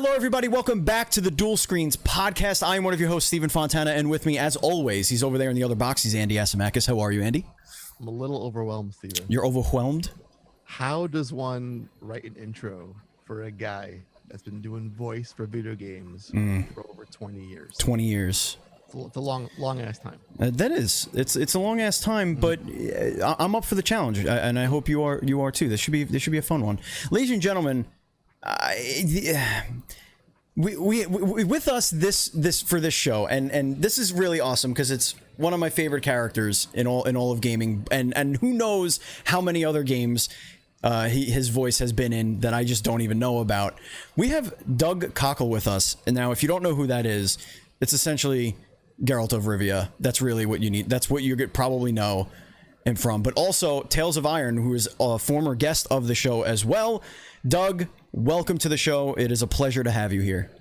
Hello, everybody. Welcome back to the Dual Screens podcast. I am one of your hosts, Stephen Fontana, and with me, as always, he's over there in the other box. He's Andy Asimakis. How are you, Andy? I'm a little overwhelmed, Stephen. You're overwhelmed? How does one write an intro for a guy that's been doing voice for video games for over 20 years? 20 years. It's a long ass time. That is. It's a long ass time, but I'm up for the challenge, and I hope you are too. This should be a fun one, ladies and gentlemen. We with us this for this show, and this is really awesome because it's one of my favorite characters in all of gaming, and who knows how many other games his voice has been in that I just don't even know about. We have Doug Cockle with us, and now if you don't know who that is, it's essentially Geralt of Rivia. That's really what you need. That's what you probably know him from. But also Tales of Iron, who is a former guest of the show as well. Doug, welcome to the show. It is a pleasure to have you here.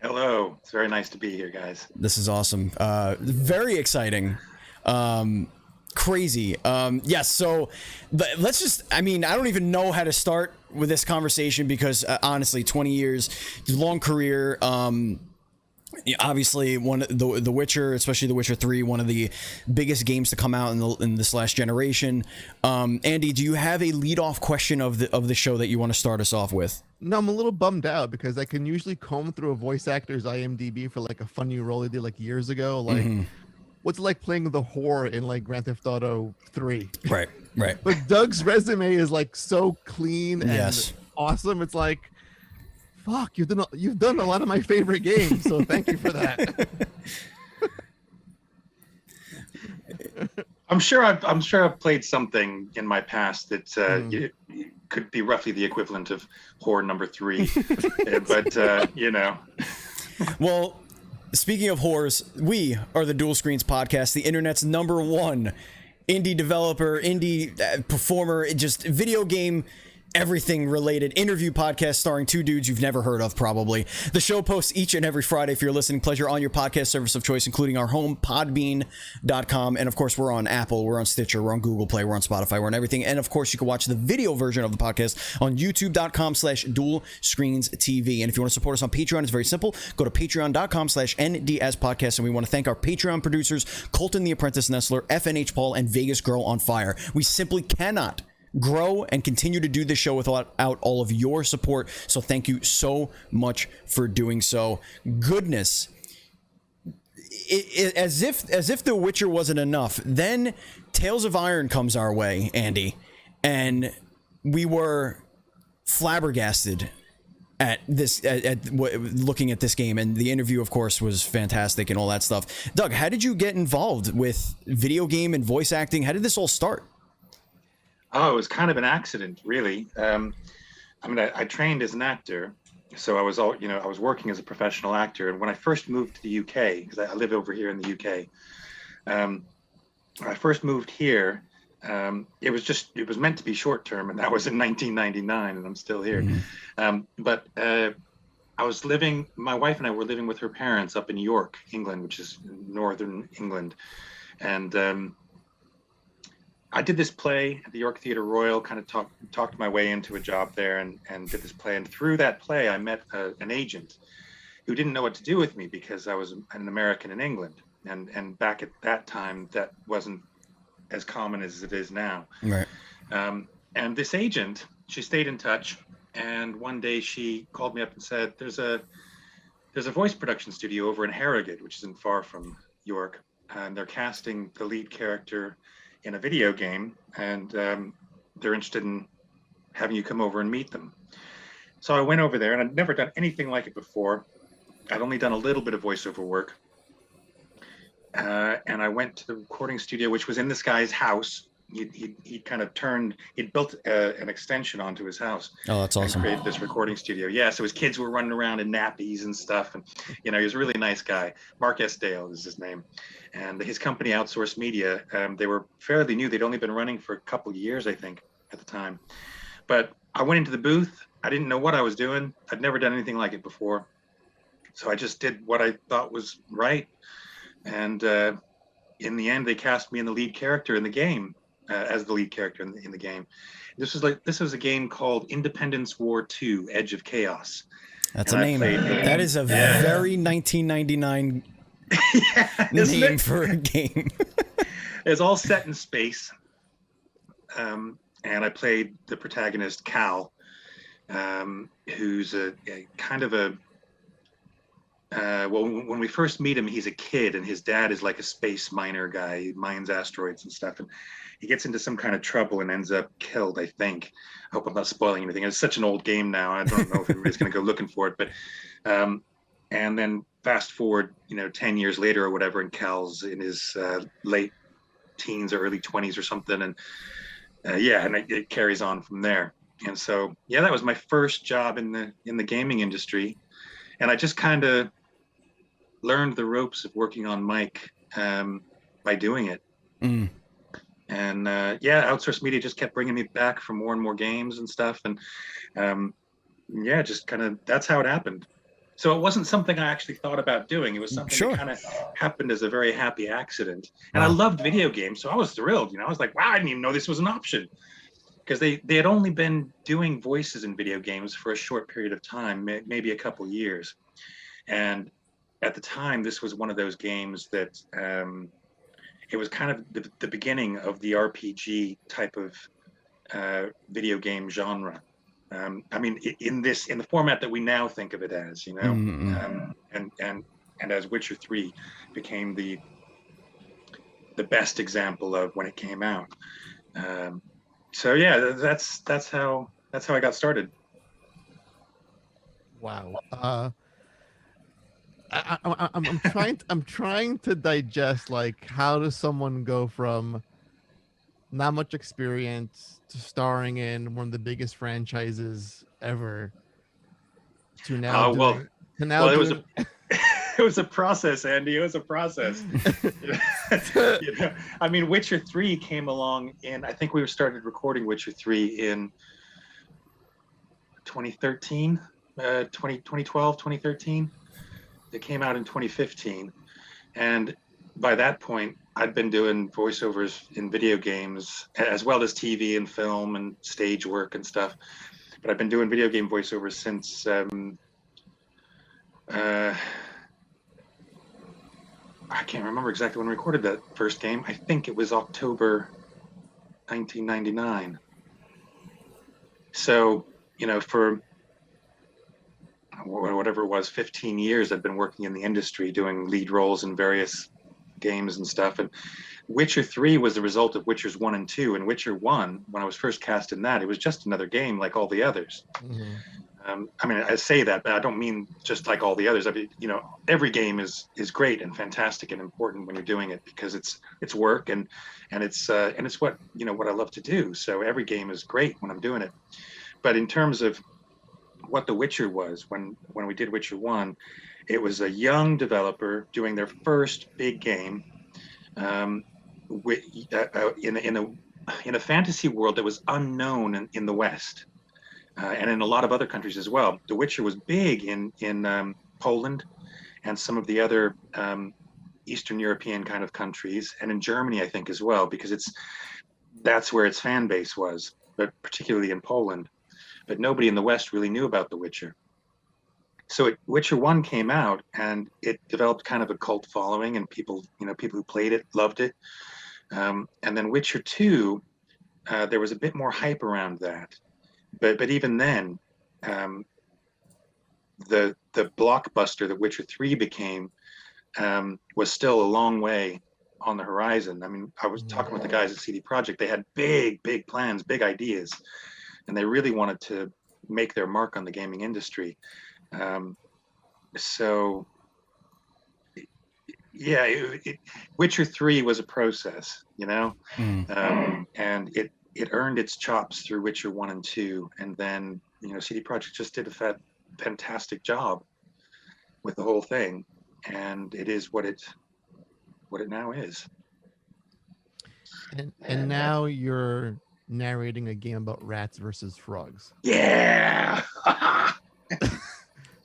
Hello. It's very nice to be here, guys. This is awesome. Very exciting. Crazy. Yes, so let's just, I mean, I don't even know how to start with this conversation because honestly, 20 years, long career. Obviously, the Witcher, especially The Witcher 3, one of the biggest games to come out in this last generation. Andy, do you have a lead-off question of the show that you want to start us off with? No, I'm a little bummed out because I can usually comb through a voice actor's IMDb for like a funny role they did like years ago. Like, what's it like playing the whore in like Grand Theft Auto 3? Right. But Doug's resume is like so clean and awesome. It's like, fuck, you've done a lot of my favorite games, so thank you for that. I'm sure I've played something in my past that could be roughly the equivalent of whore number 3, but you know. Well, speaking of whores, we are the Dual Screens podcast, the internet's #1 indie developer, indie performer, just video game. Everything related interview podcast starring two dudes you've never heard of, probably. The show posts each and every Friday for your listening pleasure on your podcast service of choice, including our home, podbean.com. And of course, we're on Apple, we're on Stitcher, we're on Google Play, we're on Spotify, we're on everything. And of course, you can watch the video version of the podcast on youtube.com/dualscreens.tv. And if you want to support us on Patreon, it's very simple. Go to patreon.com/ndspodcast. And we want to thank our Patreon producers, Colton the Apprentice Nestler, FNH Paul, and Vegas Girl on Fire. We simply cannot grow and continue to do this show without all of your support, so thank you so much for doing so. Goodness, as if The Witcher wasn't enough, then Tales of Iron comes our way, Andy, and we were flabbergasted at looking at this game, and the interview of course was fantastic and all that stuff. Doug, how did you get involved with video game and voice acting? How did this all start? Oh, it was kind of an accident, really. I mean, I trained as an actor, so I was working as a professional actor. And when I first moved to the UK, because I live over here in the UK, when I first moved here, it was meant to be short term, and that was in 1999, and I'm still here. But my wife and I were living with her parents up in York, England, which is northern England, and I did this play at the York Theatre Royal, kind of talked my way into a job there and did this play. And through that play, I met an agent who didn't know what to do with me because I was an American in England. And back at that time, that wasn't as common as it is now. Right. And this agent, she stayed in touch. And one day she called me up and said, there's a voice production studio over in Harrogate, which isn't far from York. And they're casting the lead character in a video game, and they're interested in having you come over and meet them. So I went over there, and I'd never done anything like it before. I'd only done a little bit of voiceover work. And I went to the recording studio, which was in this guy's house. He'd built an extension onto his house. Oh, that's awesome. And created this recording studio. Yeah, so his kids were running around in nappies and stuff. And, he was a really nice guy. Mark Esdale is his name. And his company, Outsource Media, they were fairly new. They'd only been running for a couple of years, I think, at the time. But I went into the booth. I didn't know what I was doing. I'd never done anything like it before. So I just did what I thought was right. And in the end, they cast me in the lead character in the game. As the lead character in the game. This was a game called Independence War 2: Edge of Chaos. That's And a I name. played- That is a very 1999 Isn't name it? for a game. It's all set in space. And I played the protagonist, Cal, who's a kind of a well, when we first meet him, he's a kid, and his dad is like a space miner guy. He mines asteroids and stuff, and he gets into some kind of trouble and ends up killed, I think. I hope I'm not spoiling anything. It's such an old game now. I don't know if anybody's going to go looking for it, but and then fast forward, 10 years later or whatever, and Cal's in his late teens or early 20s or something, and and it carries on from there. And so, that was my first job in the gaming industry, and I just kind of learned the ropes of working on mic by doing it. And outsourced media just kept bringing me back for more and more games and stuff, and just kind of that's how it happened. So it wasn't something I actually thought about doing. It was something that kind of happened as a very happy accident. And I loved video games, so I was thrilled. I was like, wow, I didn't even know this was an option. Because they had only been doing voices in video games for a short period of time, maybe a couple years. And at the time, this was one of those games that it was kind of the beginning of the RPG type of video game genre. I mean, in the format that we now think of it as, and as Witcher 3 became the best example of when it came out. So that's how I got started. Wow. I'm trying to digest, like, how does someone go from not much experience to starring in one of the biggest franchises ever to now it was a process, Andy. It was a process. I mean, Witcher 3 came along I think we started recording Witcher 3 in 2013, 2012, 2013. It came out in 2015. And by that point, I'd been doing voiceovers in video games as well as TV and film and stage work and stuff. But I've been doing video game voiceovers since I can't remember exactly when we recorded that first game. I think it was October 1999. So, for whatever it was, 15 years, I've been working in the industry doing lead roles in various games and stuff. And Witcher 3 was the result of Witchers 1 and 2. And Witcher 1, when I was first cast in that, it was just another game like all the others. Mm-hmm. I mean, I say that, but I don't mean just like all the others. I mean, every game is great and fantastic and important when you're doing it, because it's work and it's what what I love to do. So every game is great when I'm doing it. But in terms of what The Witcher was, when we did Witcher 1, it was a young developer doing their first big game in a fantasy world that was unknown in the West. And in a lot of other countries as well. The Witcher was big in Poland and some of the other Eastern European kind of countries, and in Germany, I think, as well, because that's where its fan base was, but particularly in Poland. But nobody in the West really knew about The Witcher. So Witcher 1 came out, and it developed kind of a cult following, and people who played it loved it. And then Witcher 2, there was a bit more hype around that. But even then, the blockbuster that Witcher 3 became was still a long way on the horizon. I mean, I was talking with the guys at CD Projekt. They had big plans, big ideas, and they really wanted to make their mark on the gaming industry. Witcher 3 was a process, and it earned its chops through Witcher 1 and 2, and then CD Projekt just did a fantastic job with the whole thing, and it is what it now is. And now you're narrating a game about rats versus frogs. Yeah.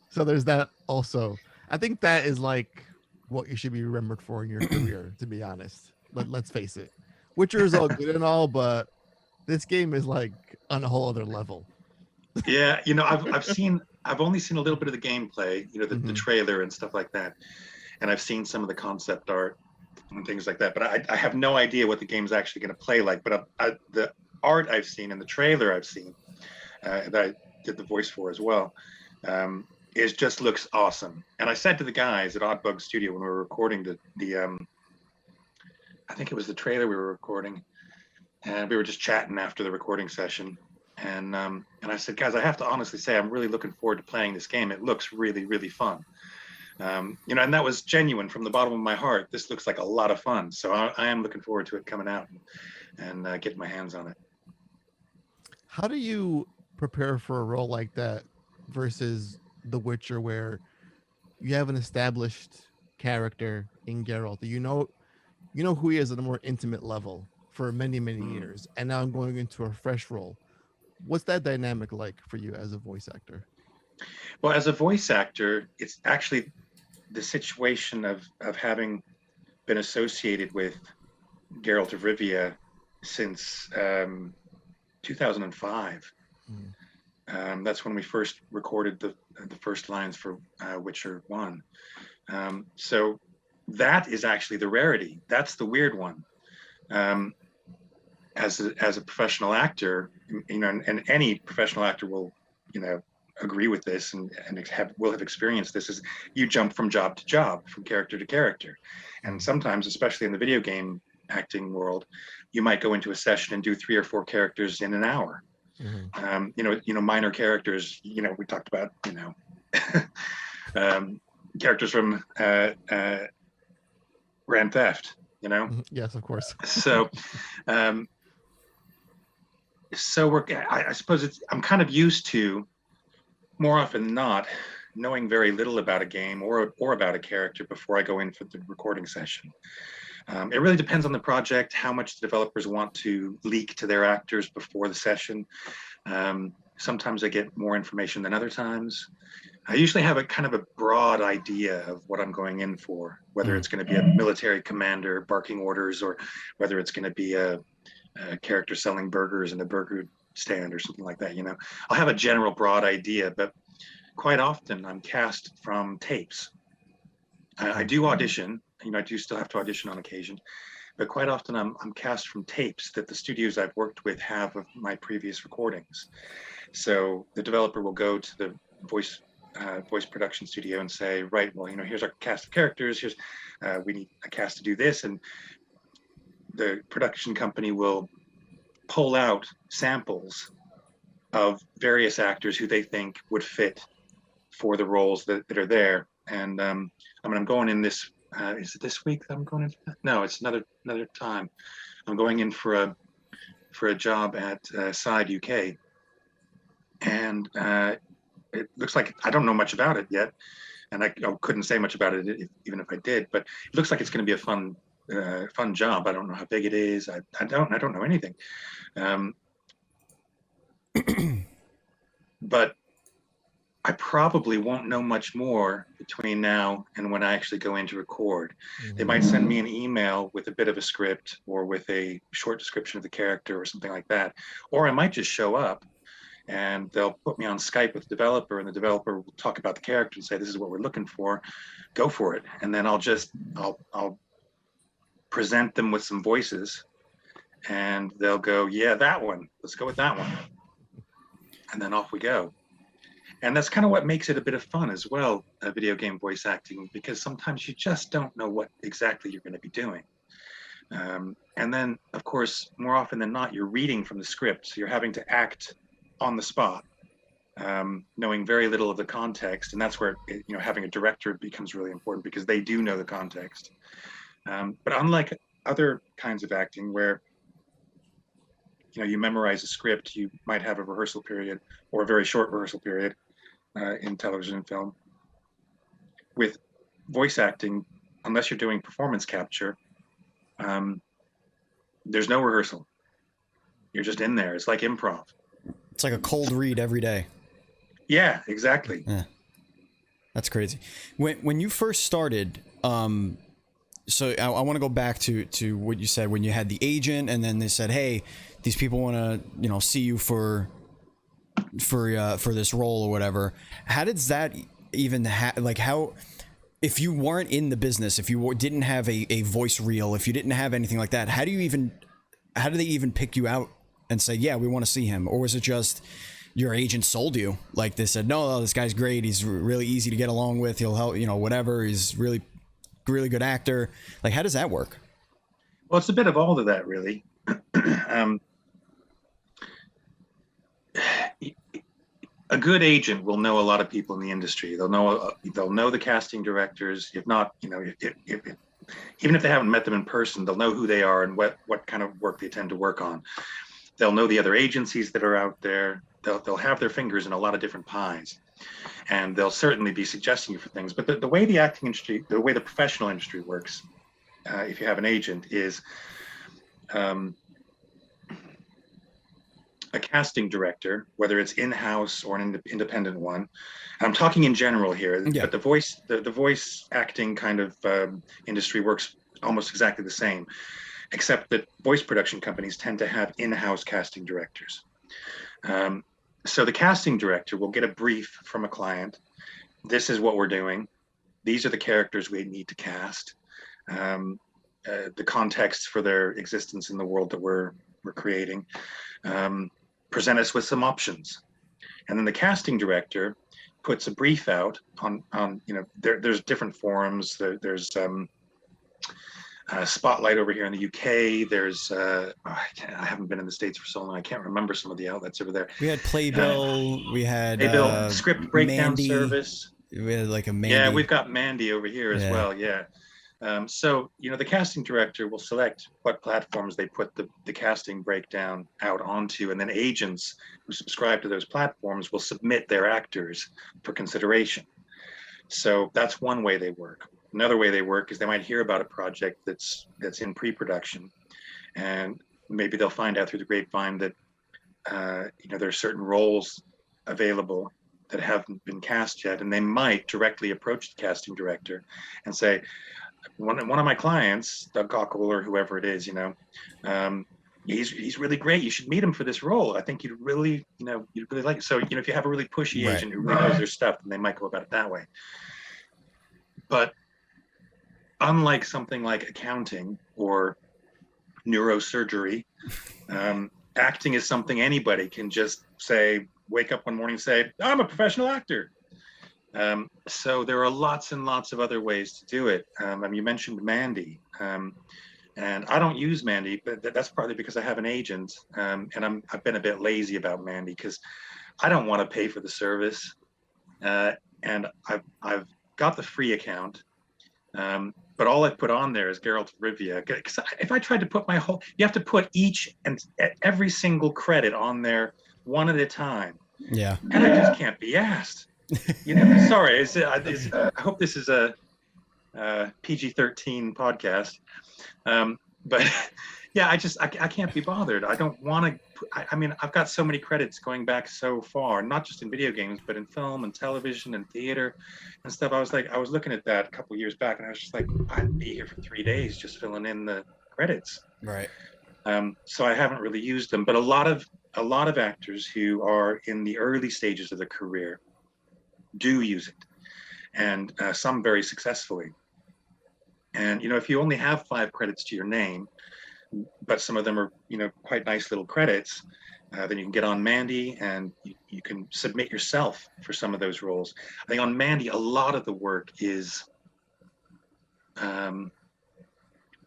So there's that also. I think that is like what you should be remembered for in your career, to be honest. Let's face it. Witcher is all good and all, but this game is like on a whole other level. Yeah, I've seen I've only seen a little bit of the gameplay, you know, the trailer and stuff like that, and I've seen some of the concept art and things like that. But I have no idea what the game's actually going to play like. But the art I've seen and the trailer I've seen that I did the voice for as well, is just looks awesome. And I said to the guys at Oddbug Studio when we were recording the I think it was the trailer we were recording, and we were just chatting after the recording session. And I said, guys, I have to honestly say, I'm really looking forward to playing this game. It looks really, really fun. You know, and that was genuine from the bottom of my heart. This looks like a lot of fun. So I am looking forward to it coming out and getting my hands on it. How do you prepare for a role like that versus The Witcher, where you have an established character in Geralt? You know who he is at a more intimate level for many, many years. And now I'm going into a fresh role. What's that dynamic like for you as a voice actor? Well, as a voice actor, it's actually the situation of having been associated with Geralt of Rivia since 2005. That's when we first recorded the first lines for Witcher 1. So that is actually the rarity. That's the weird one. As a professional actor, you know, and any professional actor will, you know, agree with this and will have experienced this, is you jump from job to job, from character to character. And sometimes, especially in the video game acting world, you might go into a session and do 3 or 4 characters in an hour. You know, minor characters, you know, we talked about, you know, characters from Grand Theft, you know? Yes, of course. So, I suppose I'm kind of used to, more often than not, knowing very little about a game or about a character before I go in for the recording session. It really depends on the project, how much the developers want to leak to their actors before the session. Sometimes I get more information than other times. I usually have a kind of a broad idea of what I'm going in for, whether it's going to be a military commander barking orders, or whether it's going to be a character selling burgers in a burger stand or something like that. You know, I'll have a general broad idea, but quite often I'm cast from tapes. I do audition, you know, I do still have to audition on occasion, but quite often I'm cast from tapes that the studios I've worked with have of my previous recordings. So the developer will go to the voice production studio and say, right, well, you know, here's our cast of characters, here's we need a cast to do this, and the production company will pull out samples of various actors who they think would fit for the roles that are there. And I mean, I'm going in this, is it this week that I'm going in? No, it's another time. I'm going in for a job at Side UK. And it looks like, I don't know much about it yet. And I couldn't say much about it even if I did, but it looks like it's going to be a fun job. I don't know how big it is. I don't know anything. But I probably won't know much more between now and when I actually go in to record. They might send me an email with a bit of a script or with a short description of the character or something like that. Or I might just show up and they'll put me on Skype with the developer, and the developer will talk about the character and say, this is what we're looking for, go for it. And then I'll present them with some voices and they'll go, yeah, that one, let's go with that one. And then off we go. And that's kind of what makes it a bit of fun as well, video game voice acting, because sometimes you just don't know what exactly you're going to be doing. And then, of course, more often than not, you're reading from the script. So you're having to act on the spot, knowing very little of the context. And that's where, you know, having a director becomes really important, because they do know the context. But unlike other kinds of acting where, you know, you memorize a script, you might have a rehearsal period or a very short rehearsal period in television and film. With voice acting, unless you're doing performance capture, there's no rehearsal. You're just in there. It's like improv. It's like a cold read every day. Yeah, exactly. Yeah. That's crazy. When you first started, so I want to go back to what you said when you had the agent, and then they said, hey, these people want to, you know, see you for for this role or whatever. How does that even how, if you weren't in the business, if you didn't have a voice reel, if you didn't have anything like that, how do they even pick you out and say, yeah, we want to see him? Or was it just your agent sold you? Like they said, no, this guy's great. He's really easy to get along with. He'll help, whatever. He's really good actor. Like, how does that work? Well, it's a bit of all of that, really. A good agent will know a lot of people in the industry. They'll know the casting directors. If not, even if they haven't met them in person, they'll know who they are and what kind of work they tend to work on. They'll know the other agencies that are out there. They'll have their fingers in a lot of different pies, and they'll certainly be suggesting you for things. But the way the acting industry, the way the professional industry works, if you have an agent, is a casting director, whether it's in-house or an independent one, and I'm talking in general here, but the voice acting kind of industry works almost exactly the same, except that voice production companies tend to have in-house casting directors. So the casting director will get a brief from a client. This is what we're doing. These are the characters we need to cast. The context for their existence in the world that we're creating. Present us with some options, and then the casting director puts a brief out on there's different forums. There's Spotlight over here in the UK. There's I haven't been in the States for so long, I can't remember some of the outlets over there. We had Playbill. We had Playbill, Script Breakdown Mandy. Service. We had like a Mandy. Yeah, we've got Mandy over here as well. Yeah. So, the casting director will select what platforms they put the casting breakdown out onto, and then agents who subscribe to those platforms will submit their actors for consideration. So that's one way they work. Another way they work is they might hear about a project that's in pre-production, and maybe they'll find out through the grapevine that there are certain roles available that haven't been cast yet, and they might directly approach the casting director and say, one of my clients, Doug Cockle or whoever it is, he's really great. You should meet him for this role. I think you'd really like it. So, if you have a really pushy agent who really knows their stuff, then they might go about it that way. But unlike something like accounting or neurosurgery, acting is something anybody can just wake up one morning and say, I'm a professional actor. So there are lots and lots of other ways to do it. You mentioned Mandy, and I don't use Mandy, but that's partly because I have an agent, and I've been a bit lazy about Mandy because I don't want to pay for the service, and I've got the free account, but all I've put on there is Geralt Rivia. Because if I tried to put you have to put each and every single credit on there one at a time. Yeah, and I just can't be asked. Sorry. I hope this is a PG-13 podcast, but yeah, I can't be bothered. I don't want to. I've got so many credits going back so far, not just in video games, but in film and television and theater and stuff. I was looking at that a couple of years back, and I was just like, I'd be here for 3 days just filling in the credits. Right. So I haven't really used them, but a lot of actors who are in the early stages of their career do use it, and some very successfully. And if you only have 5 credits to your name, but some of them are quite nice little credits, then you can get on Mandy and you can submit yourself for some of those roles. I think on Mandy a lot of the work is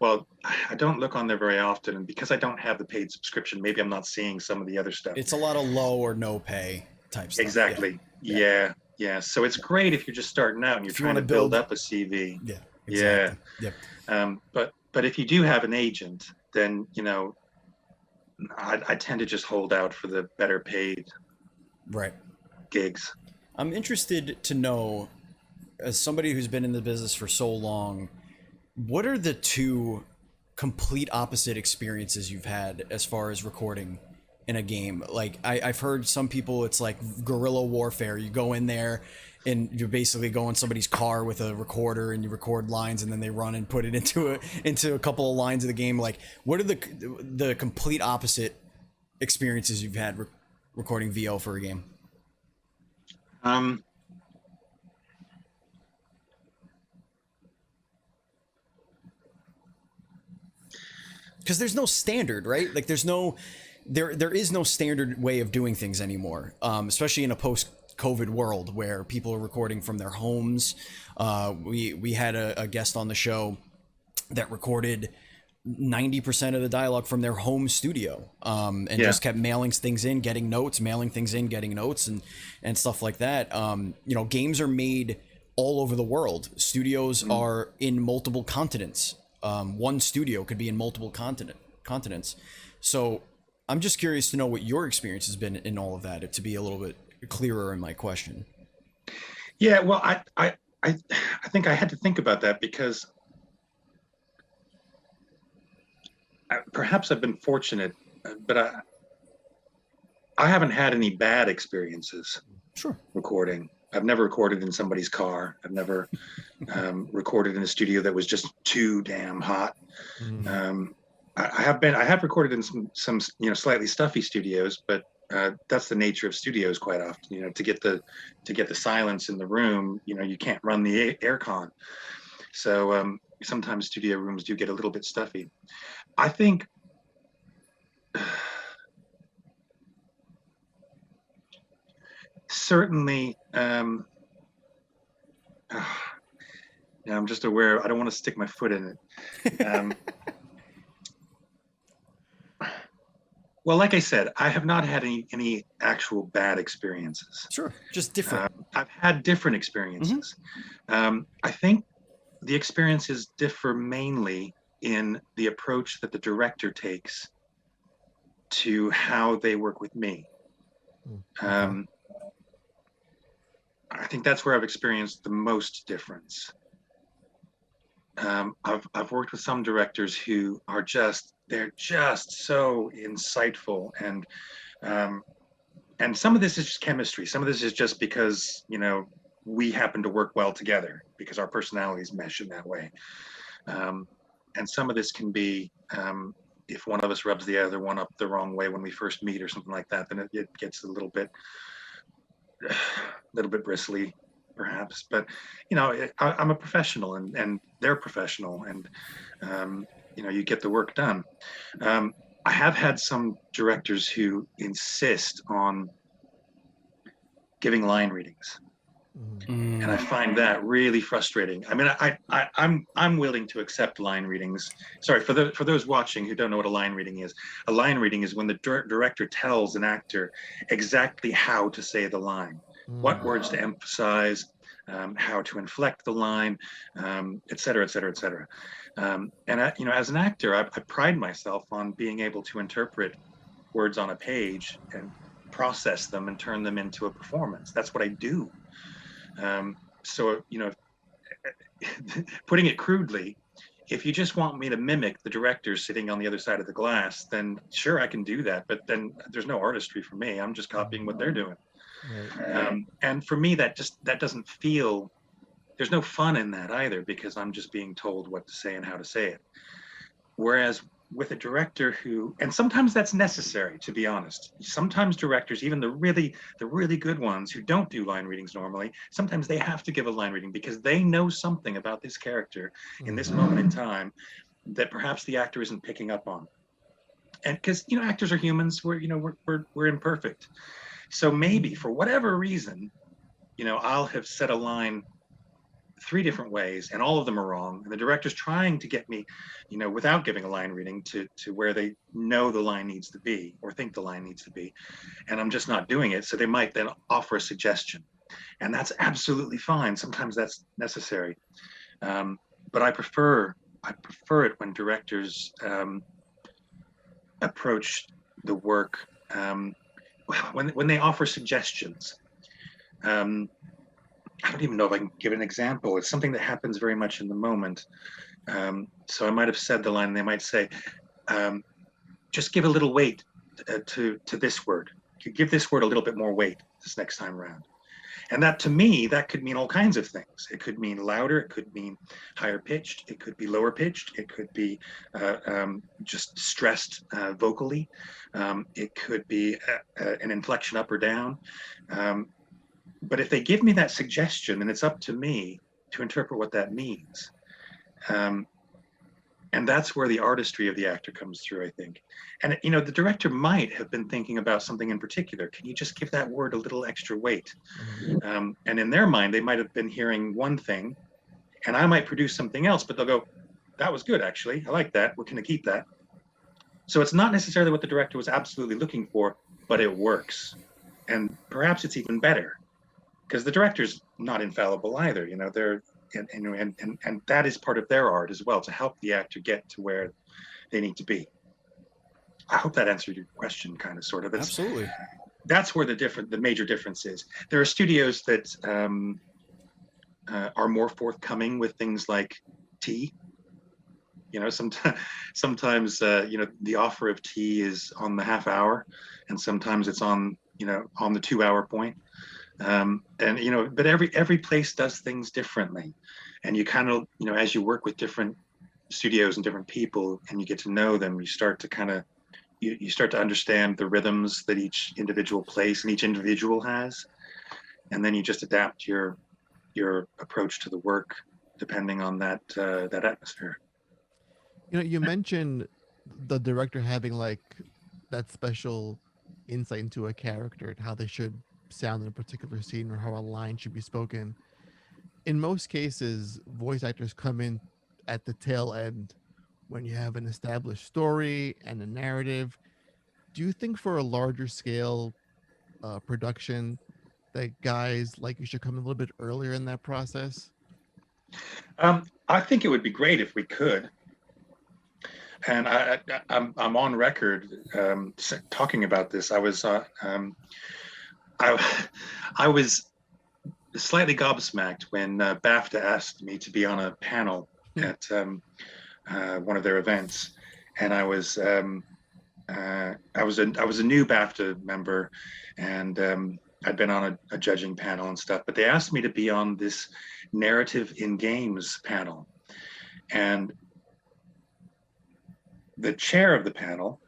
well, I don't look on there very often, and because I don't have the paid subscription, maybe I'm not seeing some of the other stuff. It's a lot of low or no pay type stuff. Exactly. Yeah. So it's great if you're just starting out and you're trying to build up a CV. Yeah. Exactly. Yeah. Yep. But if you do have an agent, then I tend to just hold out for the better paid gigs. I'm interested to know, as somebody who's been in the business for so long, what are the 2 complete opposite experiences you've had as far as recording in a game? Like I've heard some people, it's like guerrilla warfare. You go in there and you basically go in somebody's car with a recorder and you record lines, and then they run and put it into a couple of lines of the game. Like, what are the complete opposite experiences you've had recording VO for a game? Um, Because there's no standard, right? Like there is no standard way of doing things anymore, especially in a post-COVID world where people are recording from their homes. We had a guest on the show that recorded 90% of the dialogue from their home studio, and Yeah. just kept mailing things in, getting notes, mailing things in, getting notes, and stuff like that. Games are made all over the world. Studios are in multiple continents. One studio could be in multiple continents. So I'm just curious to know what your experience has been in all of that, to be a little bit clearer in my question. Yeah, well, I think I had to think about that because perhaps I've been fortunate, but I haven't had any bad experiences Sure. recording. I've never recorded in somebody's car. I've never recorded in a studio that was just too damn hot. I have recorded in some slightly stuffy studios, but that's the nature of studios quite often. To get the silence in the room, you can't run the aircon. So sometimes studio rooms do get a little bit stuffy. I think certainly, I'm just aware, I don't want to stick my foot in it. Well, like I said, I have not had any actual bad experiences. Sure. Just different. I've had different experiences. I think the experiences differ mainly in the approach that the director takes to how they work with me. I think that's where I've experienced the most difference. I've worked with some directors who are they're just so insightful, and some of this is just chemistry. Some of this is just because we happen to work well together because our personalities mesh in that way. And some of this can be if one of us rubs the other one up the wrong way when we first meet or something like that, then it gets a little bit bristly, perhaps. But I'm a professional, and they're professional, and you get the work done. I have had some directors who insist on giving line readings, and I find that really frustrating. I mean, I'm willing to accept line readings. Sorry for those watching who don't know what a line reading is. A line reading is when the director tells an actor exactly how to say the line, what words to emphasize, how to inflect the line, et cetera, et cetera, et cetera. And as an actor, I pride myself on being able to interpret words on a page and process them and turn them into a performance. That's what I do. So putting it crudely, if you just want me to mimic the director sitting on the other side of the glass, then sure, I can do that. But then there's no artistry for me. I'm just copying what they're doing. Right. And for me, that doesn't feel, there's no fun in that either, because I'm just being told what to say and how to say it. Whereas with a director and sometimes that's necessary, to be honest. Sometimes directors, even the really good ones who don't do line readings normally, sometimes they have to give a line reading because they know something about this character in this moment in time that perhaps the actor isn't picking up on. And because actors are humans, we're imperfect. So maybe for whatever reason, I'll have said a line 3 different ways, and all of them are wrong. And the director's trying to get me, without giving a line reading, to where they know the line needs to be or think the line needs to be. And I'm just not doing it. So they might then offer a suggestion. And that's absolutely fine. Sometimes that's necessary. But I prefer it when directors approach the work when they offer suggestions. I don't even know if I can give an example. It's something that happens very much in the moment. So I might have said the line, and they might say, just give a little weight to this word. Give this word a little bit more weight this next time around. And that, to me, that could mean all kinds of things. It could mean louder. It could mean higher pitched. It could be lower pitched. It could be just stressed vocally. It could be an inflection up or down. but if they give me that suggestion, then it's up to me to interpret what that means. And that's where the artistry of the actor comes through, I think. And, you know, the director might have been thinking about something in particular. Can you just give that word a little extra weight? And in their mind, they might have been hearing one thing, and I might produce something else, but they'll go, that was good, actually. I like that. We're going to keep that. So it's not necessarily what the director was absolutely looking for, but it works. And perhaps it's even better, because the director's not infallible either. You know, they're, and that is part of their art as well, to help the actor get to where they need to be. I hope that answered your question, kind of, sort of. Absolutely. That's where the major difference is. There are studios that are more forthcoming with things like tea. You know, sometimes you know, the offer of tea is on the half hour, and sometimes it's on, you know, on the 2 hour point. And, you know, but every place does things differently, and you kind of, you know, as you work with different studios and different people and you get to know them, you start to kind of, you start to understand the rhythms that each individual place and each individual has, and then you just adapt your approach to the work depending on that that atmosphere. You know, you mentioned the director having like that special insight into a character and how they should sound in a particular scene or how a line should be spoken. In most cases, voice actors come in at the tail end when you have an established story and a narrative. Do you think for a larger scale production that guys like you should come a little bit earlier in that process? I think it would be great if we could. And I'm on record talking about this. I was slightly gobsmacked when BAFTA asked me to be on a panel at one of their events, and I was a new BAFTA member, and I'd been on a judging panel and stuff. But they asked me to be on this narrative in games panel, and the chair of the panel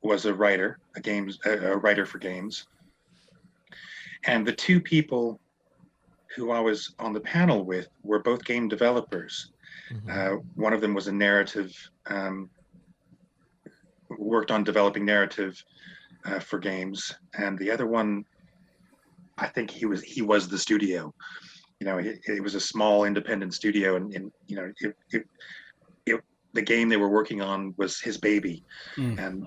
was a writer, a writer for games, and the two people who I was on the panel with were both game developers. One of them was a narrative, worked on developing narrative for games, and the other one, I think he was the studio. You know, it was a small independent studio, and you know, the game they were working on was his baby. And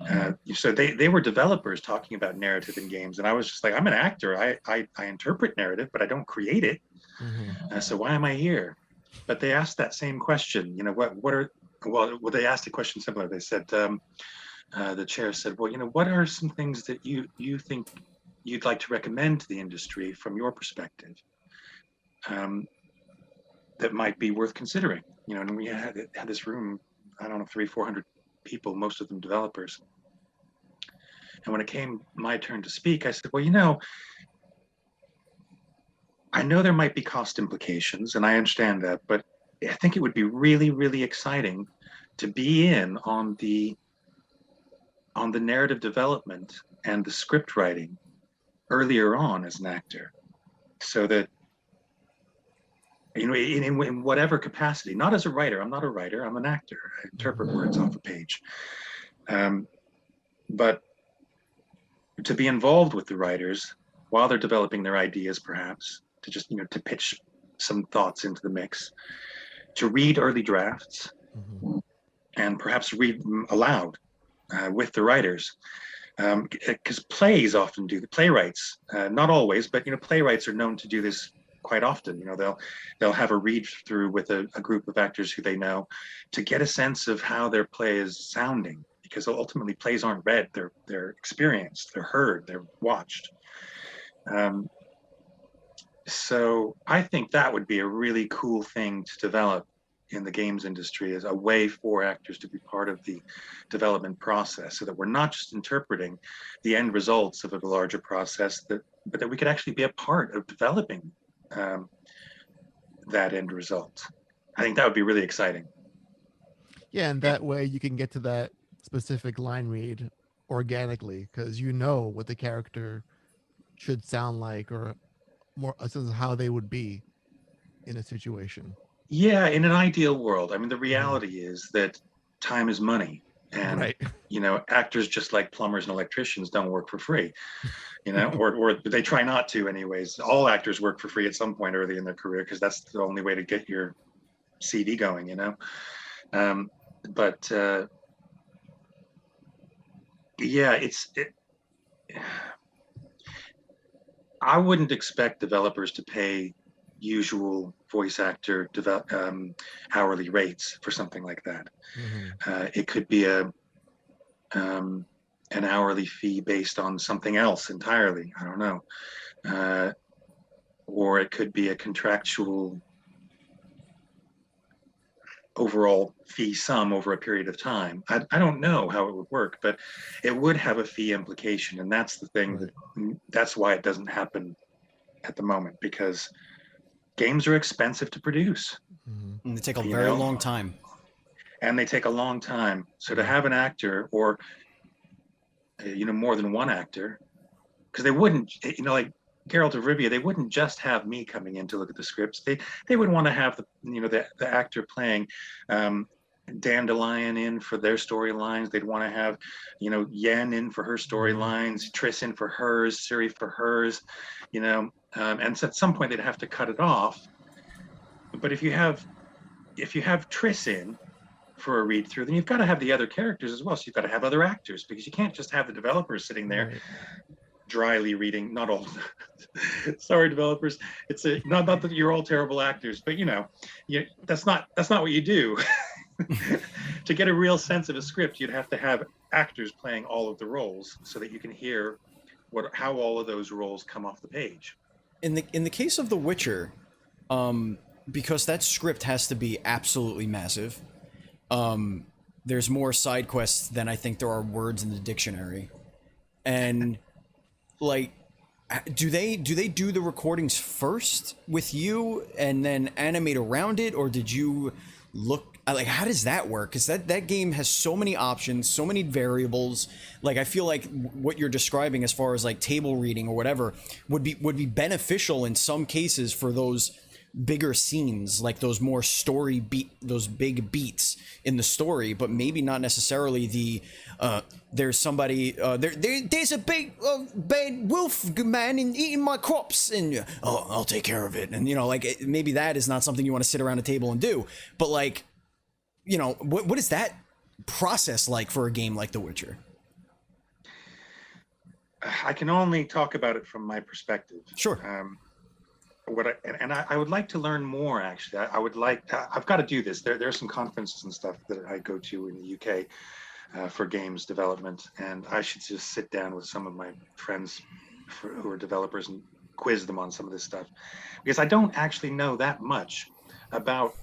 so they were developers talking about narrative in games, and I was just like, I'm an actor. I interpret narrative, but I don't create it. So why am I here? But they asked that same question. You know, they asked a question similar. They said, the chair said, well, you know, what are some things that you think you'd like to recommend to the industry from your perspective that might be worth considering? You know, and we had this room, I don't know, 300-400 people, most of them developers. And when it came my turn to speak, I said, well, you know, I know there might be cost implications, and I understand that, but I think it would be really, really exciting to be in on the narrative development and the script writing earlier on as an actor, so that, you know, in whatever capacity, not as a writer. I'm not a writer. I'm an actor. I interpret words off a page. But to be involved with the writers while they're developing their ideas, perhaps to just, you know, to pitch some thoughts into the mix, to read early drafts, and perhaps read them aloud with the writers. Because plays often do, the playwrights, not always, but, you know, playwrights are known to do this quite often. You know, they'll have a read through with a group of actors who they know to get a sense of how their play is sounding, because ultimately plays aren't read, they're experienced, they're heard, they're watched. So I think that would be a really cool thing to develop in the games industry, as a way for actors to be part of the development process, so that we're not just interpreting the end results of a larger process, but that we could actually be a part of developing that end result. I think that would be really exciting. Yeah, and that way you can get to that specific line read organically, because you know what the character should sound like, or more a sense of how they would be in a situation. Yeah, in an ideal world. I mean, the Mhm. reality is that time is money, and Right. actors, just like plumbers and electricians, don't work for free. Or they try not to, anyways. All actors work for free at some point early in their career because that's the only way to get your CV going. Um, but yeah, I wouldn't expect developers to pay usual voice actor hourly rates for something like that. Mhm. It could be um, an hourly fee based on something else entirely. I don't know. Or it could be a contractual overall fee sum over a period of time. I don't know how it would work, but it would have a fee implication. And that's the thing that's why it doesn't happen at the moment, because games are expensive to produce, Mhm. And they take a you very know, long time. and they take a long time. So to Yeah. have an actor or, more than one actor, because they wouldn't, like Geralt of Rivia, they wouldn't just have me coming in to look at the scripts. They would want to have the actor playing Dandelion in for their storylines. They'd want to have Yen in for her storylines, Triss in for hers, Ciri for hers, and so at some point they'd have to cut it off. But if you have Triss in for a read through, then you've got to have the other characters as well. So you've got to have other actors, because you can't just have the developers sitting there Right. dryly reading. Not all. Sorry, developers. It's not that you're all terrible actors, but that's not what you do. To get a real sense of a script, you'd have to have actors playing all of the roles so that you can hear how all of those roles come off the page. In the case of The Witcher, because that script has to be absolutely massive. There's more side quests than I think there are words in the dictionary, and like, do they do the recordings first with you and then animate around it, or did you look like, how does that work? Because that game has so many options, so many variables. Like, I feel like what you're describing as far as like table reading or whatever would be beneficial in some cases for those bigger scenes, like those more those big beats in the story, but maybe not necessarily the there's somebody there's a big bad wolf man eating my crops, and I'll take care of it, and maybe that is not something you want to sit around a table and do. But like, what is that process like for a game like The Witcher? I can only talk about it from my perspective. Sure. I would like to learn more. Actually, I've got to do this. There are some conferences and stuff that I go to in the UK for games development, and I should just sit down with some of my friends who are developers and quiz them on some of this stuff, because I don't actually know that much about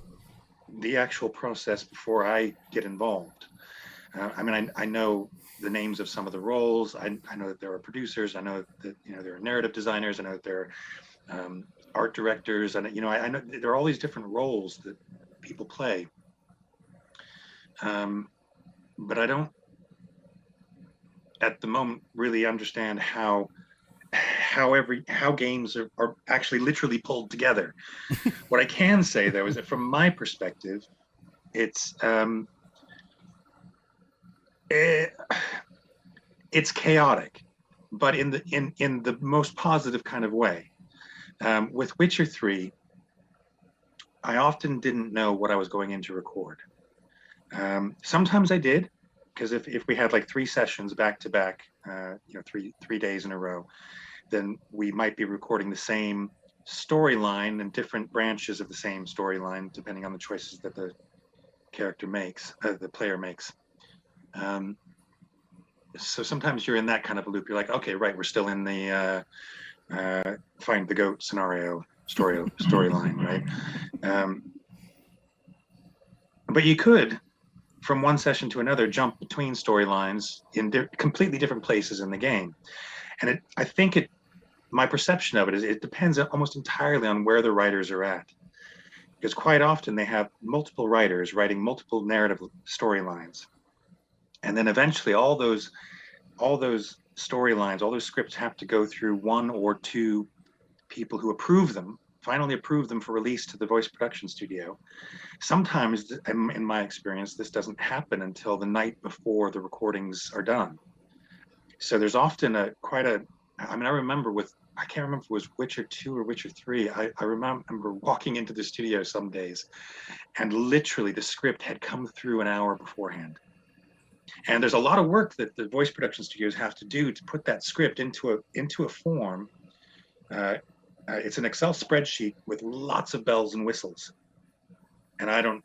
the actual process before I get involved. I know the names of some of the roles. I know that there are producers. I know that there are narrative designers. I know that there are art directors, and I know there are all these different roles that people play, but I don't at the moment really understand how games are actually literally pulled together. What I can say, though, is that from my perspective, it's chaotic, but in the most positive kind of way. With Witcher 3, I often didn't know what I was going in to record. Sometimes I did, because if we had like 3 sessions back to back, 3 days in a row, then we might be recording the same storyline and different branches of the same storyline, depending on the choices that the player makes. So sometimes you're in that kind of a loop. You're like, okay, right, we're still in the find the goat scenario storyline, right? But you could, from one session to another, jump between storylines in completely different places in the game. And I think my perception of it is it depends almost entirely on where the writers are at, because quite often they have multiple writers writing multiple narrative storylines, and then eventually all those storylines, all those scripts have to go through one or two people who approve them, finally approve them for release to the voice production studio. Sometimes, in my experience, this doesn't happen until the night before the recordings are done. So there's often I remember I can't remember if it was Witcher 2 or Witcher 3. I remember walking into the studio some days and literally the script had come through an hour beforehand. And there's a lot of work that the voice production studios have to do to put that script into a form. It's an Excel spreadsheet with lots of bells and whistles. And I don't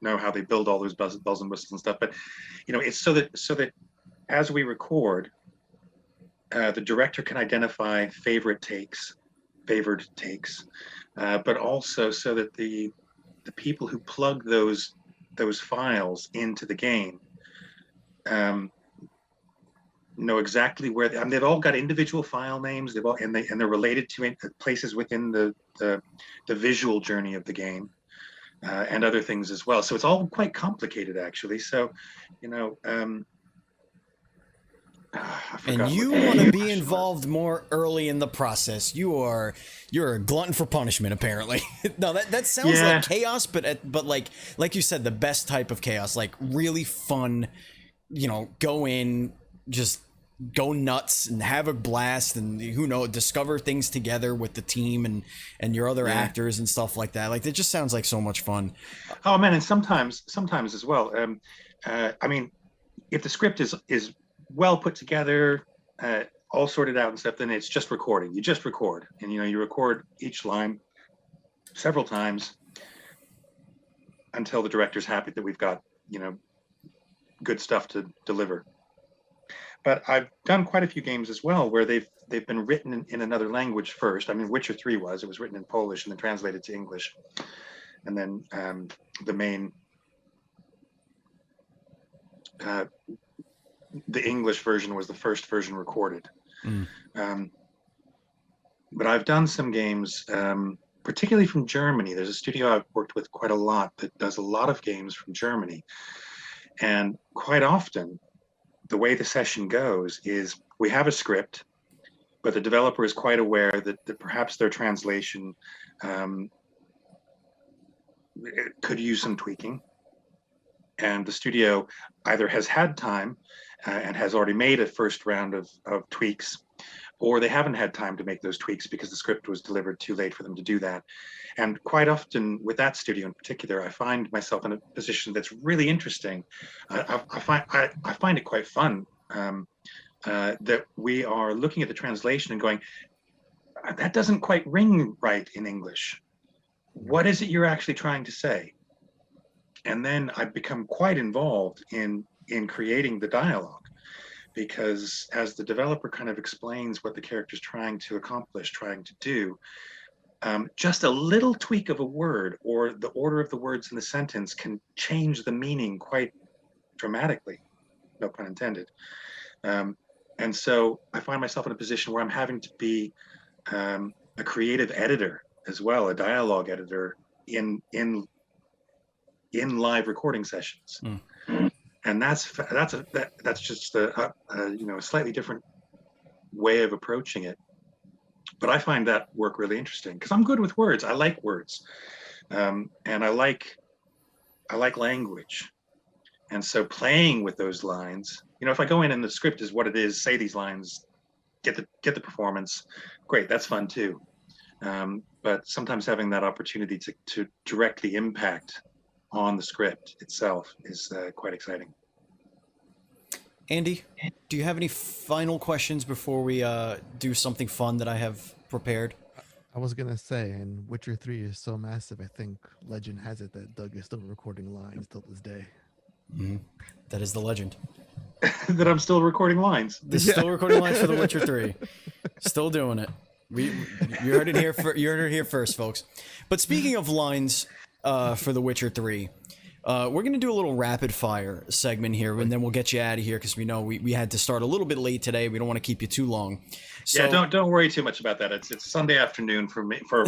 know how they build all those bells and whistles and stuff, but it's so that as we record, the director can identify favored takes, but also so that the people who plug those files into the game know exactly where they've all got individual file names. They're related to places within the visual journey of the game, and other things as well. So it's all quite complicated, actually. So, and you want to be involved more early in the process. You're a glutton for punishment, apparently. No, that sounds like chaos, but like you said, the best type of chaos, like really fun. Go in, just go nuts and have a blast, and discover things together with the team and your other actors and stuff like that. Like, it just sounds like so much fun. Oh man, and sometimes as well. I mean, if the script is well put together, all sorted out and stuff, then it's just recording. You just record, and you record each line several times until the director's happy that we've got good stuff to deliver. But I've done quite a few games as well where they've been written in another language first. I mean, Witcher 3 it was written in Polish and then translated to English, and then the main the English version was the first version recorded. But I've done some games, particularly from Germany. There's a studio I've worked with quite a lot that does a lot of games from Germany. And quite often, the way the session goes is we have a script, but the developer is quite aware that perhaps their translation could use some tweaking. And the studio either has had time and has already made a first round of tweaks, or they haven't had time to make those tweaks because the script was delivered too late for them to do that. And quite often with that studio in particular, I find myself in a position that's really interesting. I find it quite fun that we are looking at the translation and going, that doesn't quite ring right in English. What is it you're actually trying to say? And then I've become quite involved in creating the dialogue, because as the developer kind of explains what the character's trying to accomplish, trying to do, just a little tweak of a word or the order of the words in the sentence can change the meaning quite dramatically, no pun intended. And so I find myself in a position where I'm having to be a creative editor as well, a dialogue editor in live recording sessions. And that's just a slightly different way of approaching it. But I find that work really interesting because I'm good with words. I like words, and I like language. And so playing with those lines, if I go in and the script is what it is, say these lines, get the performance, great, that's fun too. But sometimes having that opportunity to directly impact on the script itself is quite exciting. Andy, do you have any final questions before we do something fun that I have prepared? I was gonna say, and Witcher 3 is so massive, I think legend has it that Doug is still recording lines till this day. That is the legend. That I'm still recording lines. Still recording lines for The Witcher 3. Still doing it. You heard it here. You heard it here first, folks. But speaking of lines for The Witcher 3, we're gonna do a little rapid fire segment here, and then we'll get you out of here because we know we had to start a little bit late today. We don't want to keep you too long. So, yeah, don't worry too much about that. It's Sunday afternoon for me. For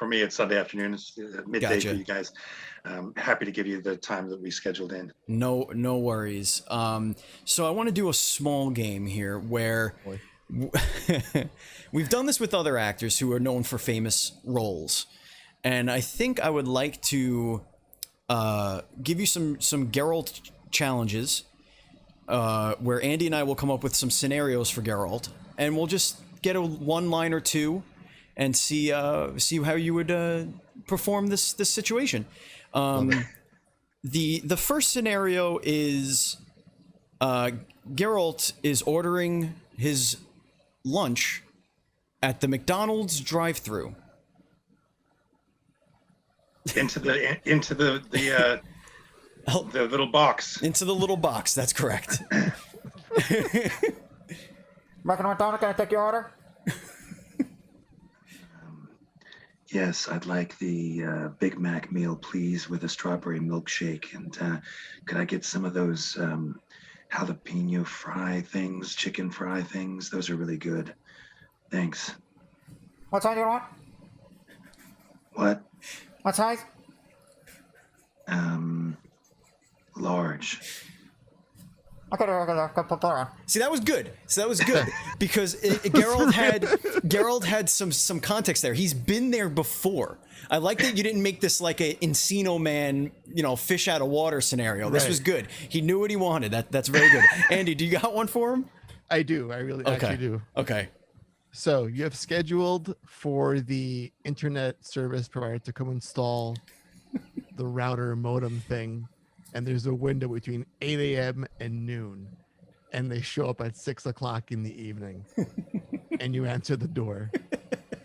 me, it's Sunday afternoon. It's midday for you guys. Happy to give you the time that we scheduled in. No worries. So I want to do a small game here where we've done this with other actors who are known for famous roles, and I think I would like to give you some Geralt challenges, where Andy and I will come up with some scenarios for Geralt, and we'll just get a one line or two, and see how you would perform this situation. The first scenario is Geralt is ordering his lunch at the McDonald's drive-thru. Into the little box. Into the little box. That's correct. McDonald, can I take your order? Yes, I'd like the Big Mac meal, please, with a strawberry milkshake. And could I get some of those jalapeno fry things, chicken fry things? Those are really good. Thanks. What size do you want? What? What size? Large. Okay, put on. See, that was good. Because Geralt had some context there. He's been there before. I like that you didn't make this like a Encino Man, fish out of water scenario. This was good. He knew what he wanted. That's very good. Andy, do you got one for him? I do. I really actually do. Okay. So you have scheduled for the internet service provider to come install the router modem thing, and there's a window between 8 a.m. and noon, and they show up at 6 o'clock in the evening, and you answer the door.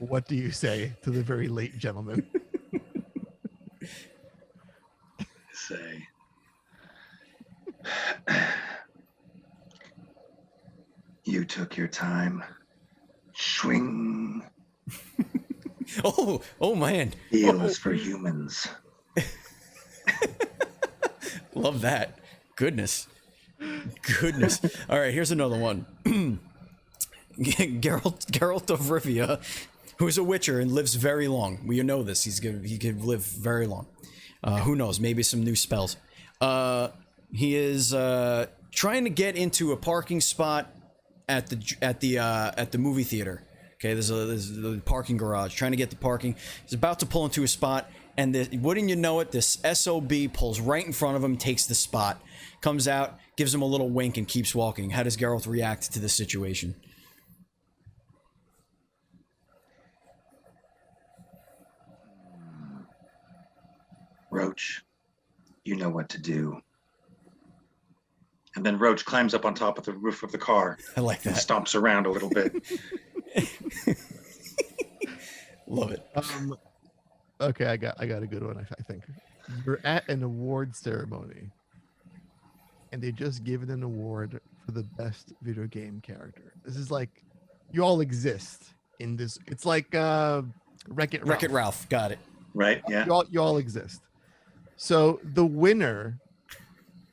What do you say to the very late gentleman? Say, you took your time. Swing. Oh man. Deal is for humans. Love that. Goodness. All right, here's another one. Geralt of Rivia, who's a witcher and lives very long. We know this. He could live very long. Who knows? Maybe some new spells. He is trying to get into a parking spot at the movie theater. Okay, there's a parking garage. Trying to get the parking. He's about to pull into a spot, and wouldn't you know it, this SOB pulls right in front of him, takes the spot, comes out, gives him a little wink, and keeps walking. How does Geralt react to this situation? Roach, you know what to do. And then Roach climbs up on top of the roof of the car. I like that. And stomps around a little bit. Love it. Okay, I got a good one. I think you're at an award ceremony, and they just given an award for the best video game character. This is like, you all exist in this. It's like Wreck-It Ralph. Got it. Right? Yeah. You all exist. So the winner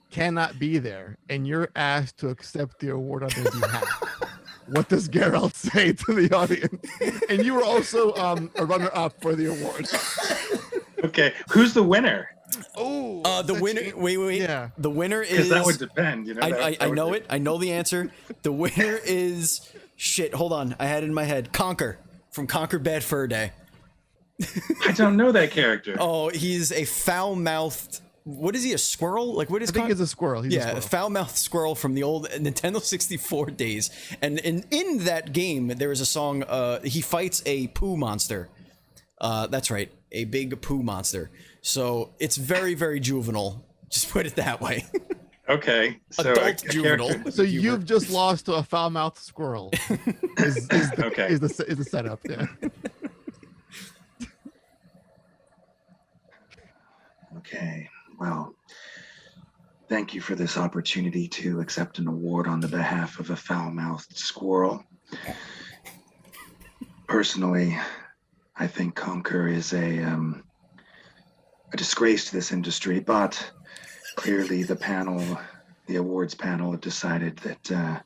cannot be there, and you're asked to accept the award on their behalf. What does Geralt say to the audience? And you were also a runner-up for the award. Okay, who's the winner? Oh, the winner. Wait. Yeah. The winner is. Because that would depend. I know it. I know the answer. The winner is shit. Hold on, I had it in my head. Conker from Conquer Bad Fur Day. I don't know that character. Oh, he's a foul-mouthed. What is he? A squirrel? Like what is? I think he's a squirrel. He's a a squirrel. foul-mouthed squirrel from the old Nintendo 64 days. And in that game, there is a song. He fights a poo monster. That's right, a big poo monster. So it's very, very juvenile. Just put it that way. Okay. So Adult juvenile. So you've just lost to a foul-mouthed squirrel. Is the setup? Yeah. Okay, well, thank you for this opportunity to accept an award on the behalf of a foul-mouthed squirrel. Personally, I think Conker is a disgrace to this industry, but clearly the awards panel have decided that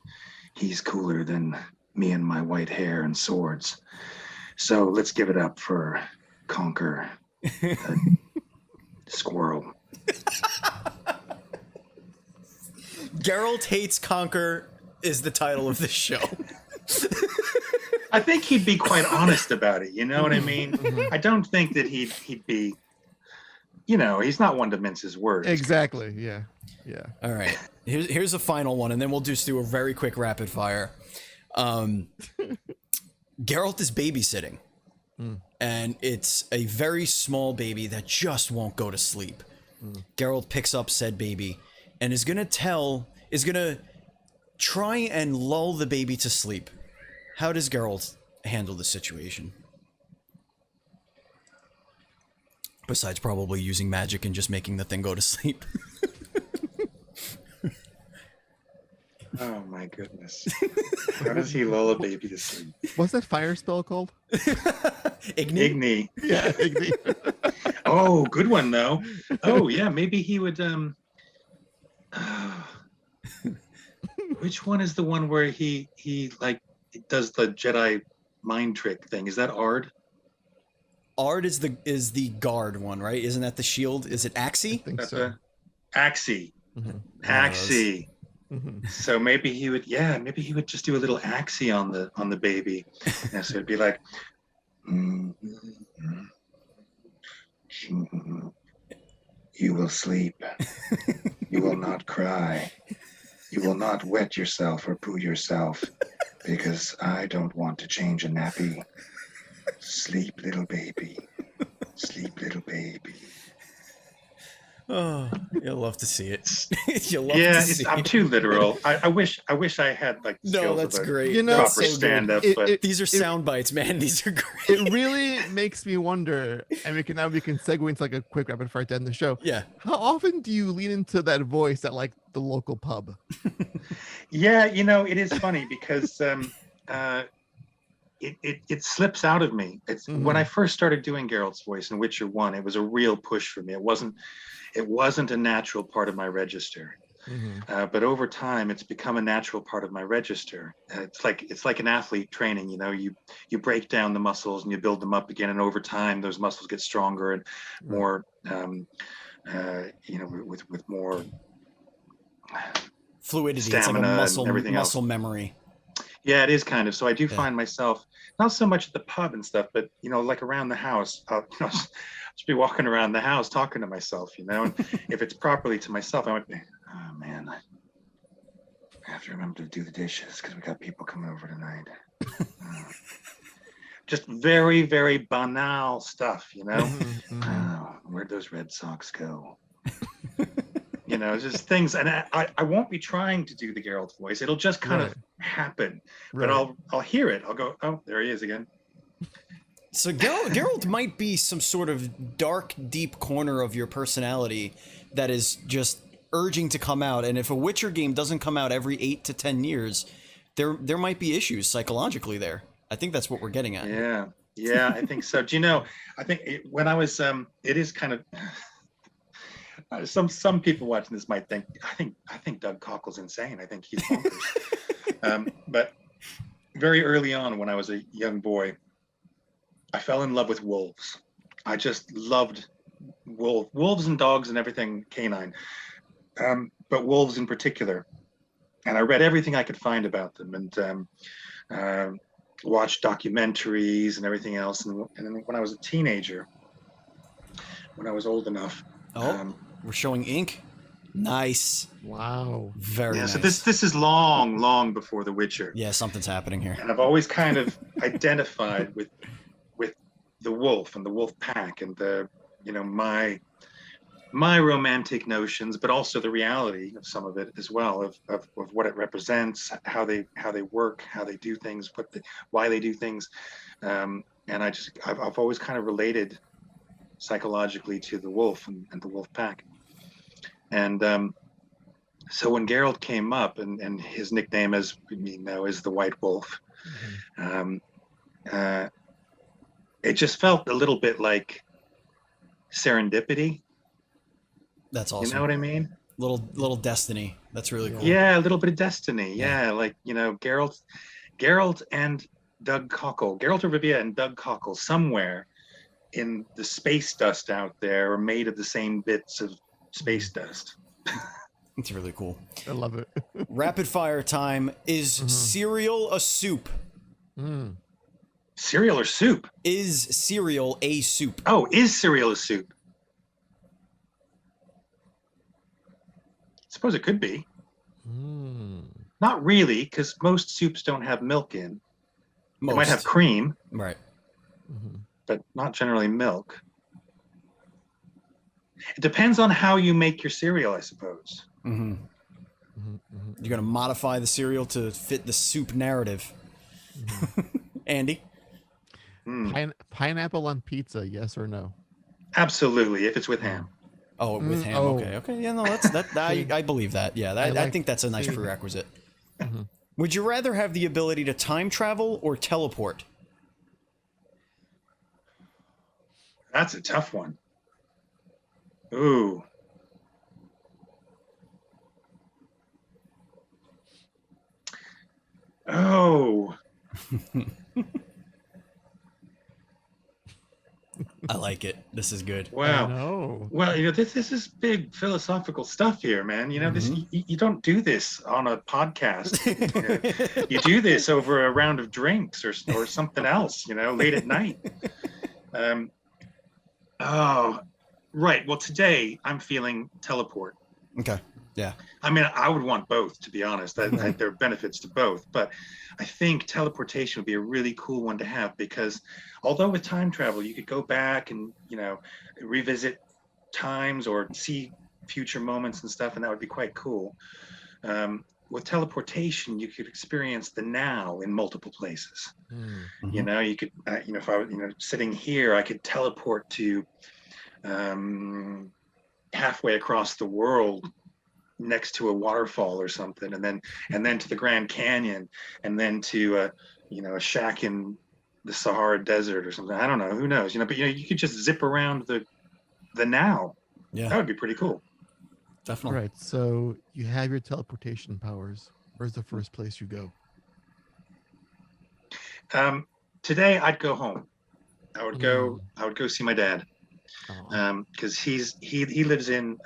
he's cooler than me and my white hair and swords. So let's give it up for Conker, the squirrel. Geralt Hates Conker is the title of this show. I think he'd be quite honest about it. You know what I mean? Mhm. I don't think that he'd be. You know, he's not one to mince his words. Exactly. Yeah. Yeah. All right. Here's the final one, and then we'll just do a very quick rapid fire. Geralt is babysitting, and it's a very small baby that just won't go to sleep. Geralt picks up said baby and is gonna try and lull the baby to sleep. How does Geralt handle the situation? Besides probably using magic and just making the thing go to sleep. Oh my goodness. How does he lull a baby to sleep? What's that fire spell called? Igni? Igni. Yeah. Igni. Oh, good one though. Oh yeah, maybe he would which one is the one where he like does the Jedi mind trick thing? Is that Ard? Ard is the guard one, right? Isn't that the shield? Is it I Axie? think That's so. Axie. Mhm. Axie. Mhm. So maybe he would just do a little Axie on the baby. And so it'd be like You will sleep. You will not cry. You will not wet yourself or poo yourself because I don't want to change a nappy. Sleep, little baby. Sleep, little baby. Oh, you'll love to see it. You'll love yeah, to see I'm it. too literal. I wish I had like the No, skills that's of a great. You know, That's proper so good. stand-up, It- but it- These are sound bites, man. These are great. It really makes me wonder, and we can segue into like a quick rapid fire to end the show. Yeah. How often do you lean into that voice at like the local pub? yeah, you know, it is funny because it slips out of me. It's when I first started doing Geralt's voice in Witcher 1, it was a real push for me. It wasn't a natural part of my register. But over time, it's become a natural part of my register. It's like an athlete training. You know, you break down the muscles and you build them up again, and over time, those muscles get stronger and more. You know, with more Fluidity. It's like a stamina and muscle everything else. memory. Yeah, it is kind of. So I do Yeah. find myself not so much at the pub and stuff, but you know, like around the house. Just be walking around the house talking to myself. You know, and if it's properly to myself, I went, Oh man. I have to remember to do the dishes because we got people coming over tonight. just very, very banal stuff. You know. Oh, where'd those Red Sox go? You know, just things, and I won't be trying to do the Geralt voice. It'll just kind of happen, but I'll hear it. I'll go, oh, there he is again. So Geralt might be some sort of dark, deep corner of your personality that is just urging to come out. And if a Witcher game doesn't come out every 8 to 10 years, there might be issues psychologically there. I think that's what we're getting at. Yeah, I think so. Do you know? I think when I was, it is kind of. Some people watching this might think I think Doug Cockle's insane. I think he's bonkers. But very early on, when I was a young boy, I fell in love with wolves. I just loved wolves and dogs and everything canine, but wolves in particular. And I read everything I could find about them and watched documentaries and everything else. And then when I was a teenager, when I was old enough. We're showing ink. Nice. Wow. Very nice. So this is long before The Witcher. Yeah, something's happening here. And I've always kind of identified with the wolf and the wolf pack and the, you know, my romantic notions, but also the reality of some of it as well, of what it represents, how they work, how they do things, why they do things. And I've always kind of related psychologically to the wolf and the wolf pack. And so when Geralt came up and his nickname, as we know, is the White Wolf, it just felt a little bit like serendipity. That's awesome. You know what I mean? Little destiny. That's really cool. Yeah, a little bit of destiny. Yeah, like, you know, Geralt and Doug Cockle, Geralt of Rivia and Doug Cockle, somewhere in the space dust out there, are made of the same bits of space dust. It's really cool. I love it. Rapid fire time. Is cereal a soup? Cereal or soup? Is cereal a soup? Oh, is cereal a soup? I suppose it could be. Not really, because most soups don't have milk in. They might have cream, Right. but not generally milk. It depends on how you make your cereal, I suppose. You're gonna modify the cereal to fit the soup narrative. Andy? Pineapple on pizza, yes or no? Absolutely, if it's with ham. Oh, with ham. oh. Okay. Yeah, no, that's that. I believe that. Yeah, I think that's a nice prerequisite. Would you rather have the ability to time travel or teleport? That's a tough one. Ooh. Oh. I like it. This is good. Wow. No. Well, this is big philosophical stuff here, man. This you don't do this on a podcast. You do this over a round of drinks or something else. Late at night. Oh, right. Well, today I'm feeling teleport. Okay. Yeah. I mean, I would want both, to be honest. There are benefits to both, but I think teleportation would be a really cool one to have because although with time travel, you could go back and, revisit times or see future moments and stuff, and that would be quite cool. With teleportation, you could experience the now in multiple places. You could, if I was, sitting here, I could teleport to halfway across the world next to a waterfall or something, and then to the Grand Canyon, and then to a shack in the Sahara Desert or something. I don't know, who knows, but you could just zip around the now. Yeah, that would be pretty cool. Definitely. Right. So you have your teleportation powers. Where's the first place you go? Today I'd go home. I would go see my dad, because he lives in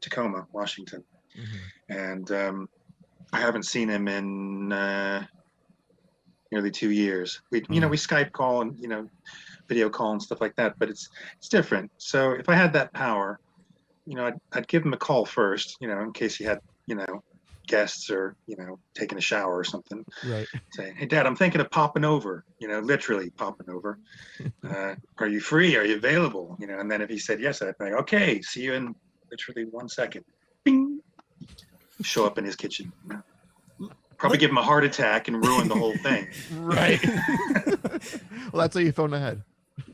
Tacoma, Washington, and I haven't seen him in nearly 2 years. We Skype call and video call and stuff like that, but it's different. So if I had that power, I'd give him a call first, in case he had guests or taking a shower or something. Right. Say, hey Dad, I'm thinking of popping over, literally popping over. Are you free? Are you available? And then if he said yes, I'd be like, okay, see you in literally 1 second. Bing. Show up in his kitchen. Probably give him a heart attack and ruin the whole thing. Right. Well, that's how you phone ahead.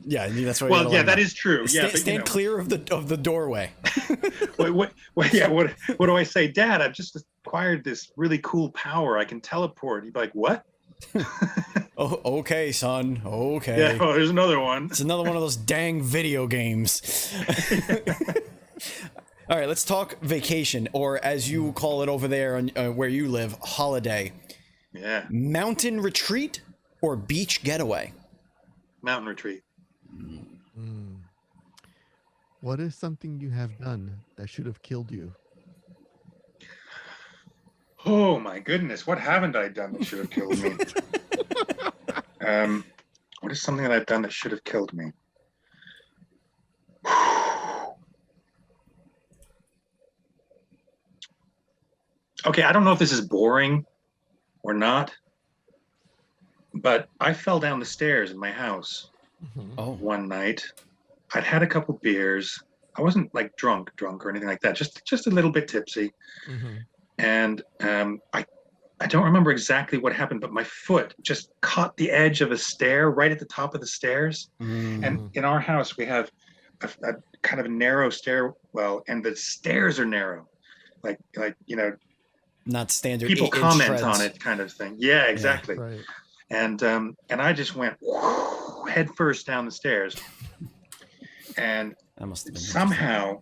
Yeah, that's why. Well, yeah, that is true. Stand clear of the doorway. What do I say, Dad? I've just acquired this really cool power. I can teleport. He'd be like, what? Oh, okay, son. Okay. Yeah. Oh, there's another one. It's another one of those dang video games. All right, let's talk vacation, or as you call it over there where you live, holiday. Yeah. Mountain retreat or beach getaway? Mountain retreat. What is something you have done that should have killed you? Oh my goodness, what haven't I done that should have killed me? What is something that I've done that should have killed me? Okay, I don't know if this is boring or not, but I fell down the stairs in my house one night. I'd had a couple beers. I wasn't like drunk or anything like that, just a little bit tipsy. And I don't remember exactly what happened, but my foot just caught the edge of a stair right at the top of the stairs. And in our house, we have a kind of a narrow stairwell, and the stairs are narrow, like not standard. People comment on it, kind of thing. Yeah, exactly. Yeah, right. And I just went head first down the stairs, and That must have been somehow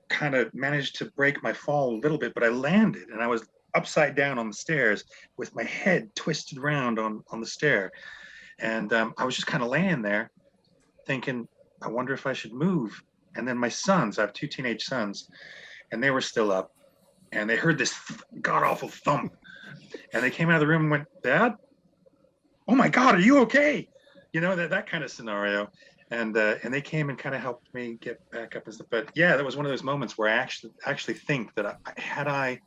kind of managed to break my fall a little bit, but I landed, and I was upside down on the stairs with my head twisted around on the stair, and I was just kind of laying there, thinking, I wonder if I should move. And then my sons, I have 2 teenage sons, and they were still up, and they heard this god-awful thump, and they came out of the room and went, Dad? oh my God, are you okay? You know, that kind of scenario. And they came and kind of helped me get back up and stuff. But yeah, that was one of those moments where I actually think that had I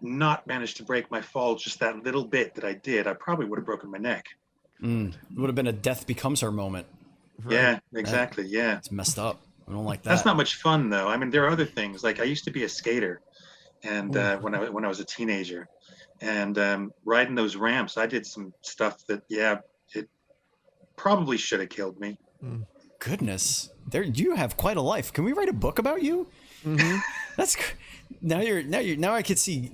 not managed to break my fall just that little bit that I did, I probably would have broken my neck. It would have been a death becomes her moment. Right. Yeah, exactly. Yeah. It's messed up. I don't like that. That's not much fun though. I mean, there are other things. Like I used to be a skater, and when I was a teenager, and riding those ramps, I did some stuff that it probably should have killed me. Goodness, you have quite a life. Can we write a book about you? That's now I could see.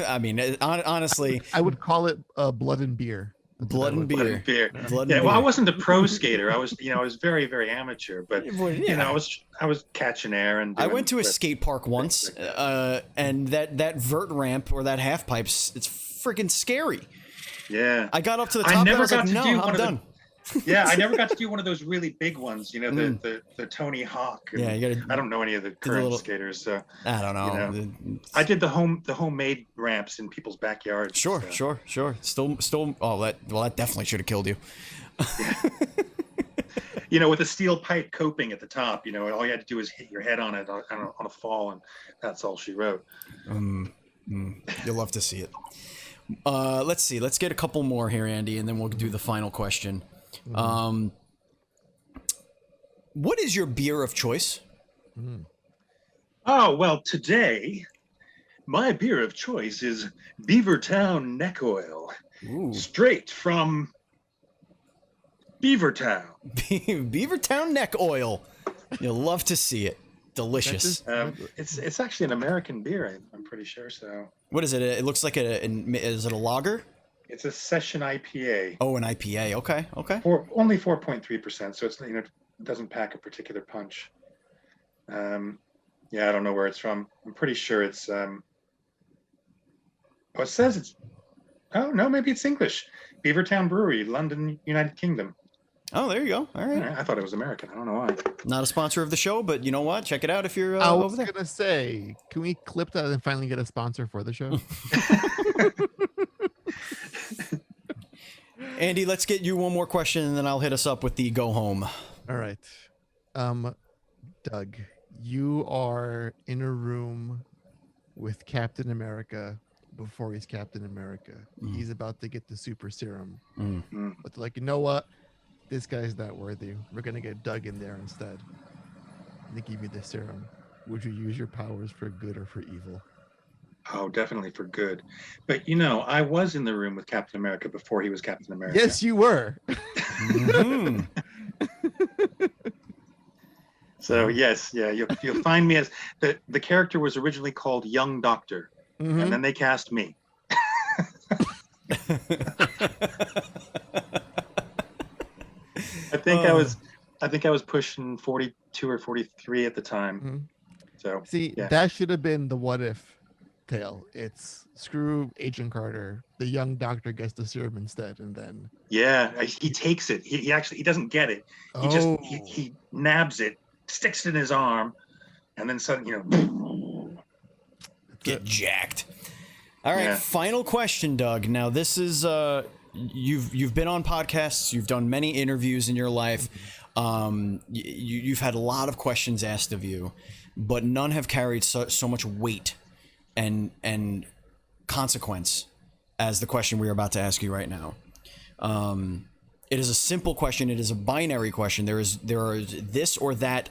I mean, honestly, I would call it blood and beer. Blood and beer. Blood and Well, beer. I wasn't a pro skater. I was very, very amateur. But Yeah. I was catching air and. I doing went to a flips. skate park once, and that vert ramp or that half pipes, it's freaking scary. Yeah. I got up to the I top and I never was like, got to no, do I'm one of the- done. Yeah, I never got to do one of those really big ones. You know, the Tony Hawk. Yeah, you gotta. I don't know any of the current little- skaters, so I don't know. you know. I did the homemade ramps in people's backyards. Sure, so. sure. Still. Oh, that definitely should have killed you. You know, with a steel pipe coping at the top. You know, all you had to do is hit your head on it on a fall, and that's all she wrote. You'll love to see it. Let's see. Let's get a couple more here, Andy, and then we'll do the final question. What is your beer of choice? Oh, well, today, my beer of choice is Beavertown Neck Oil. Ooh. Straight from Beavertown. Beavertown neck oil. You'll love to see it. Delicious. It's actually an American beer, I'm pretty sure, so. What is it? It looks like is it a lager? It's a session IPA. Oh, an IPA. Okay. Only 4.3%, so it's, it doesn't pack a particular punch. Yeah, I don't know where it's from. I'm pretty sure it's it says it's, oh no, maybe it's English. Beavertown Brewery, London, United Kingdom. Oh, there you go. All right. I thought it was American. I don't know why. Not a sponsor of the show, but you know what? Check it out if you're I was over there. gonna say, can we clip that and finally get a sponsor for the show? Andy, let's get you one more question, and then I'll hit us up with the go home. All right. Doug, you are in a room with Captain America before he's Captain America. He's about to get the super serum. But they're like, you know what? This guy's not worthy. We're going to get Doug in there instead. And they give you the serum. Would you use your powers for good or for evil? Oh, definitely for good. But you know, I was in the room with Captain America before he was Captain America. Yes, you were. So yes, yeah, you'll find me as the character was originally called Young Doctor, and then they cast me. I think I was pushing 42 or 43 at the time. So See, yeah. that should have been the what if tale. It's screw Agent Carter. The young doctor gets the serum instead, and then Yeah, he takes it. He actually doesn't get it. He nabs it, sticks it in his arm, and then suddenly, you know, Get jacked. All right, Yeah. final question, Doug. Now this is you've been on podcasts, you've done many interviews in your life. You've had a lot of questions asked of you, but none have carried so much weight and consequence as the question we're about to ask you right now. It is a simple question. It is a binary question. There is this or that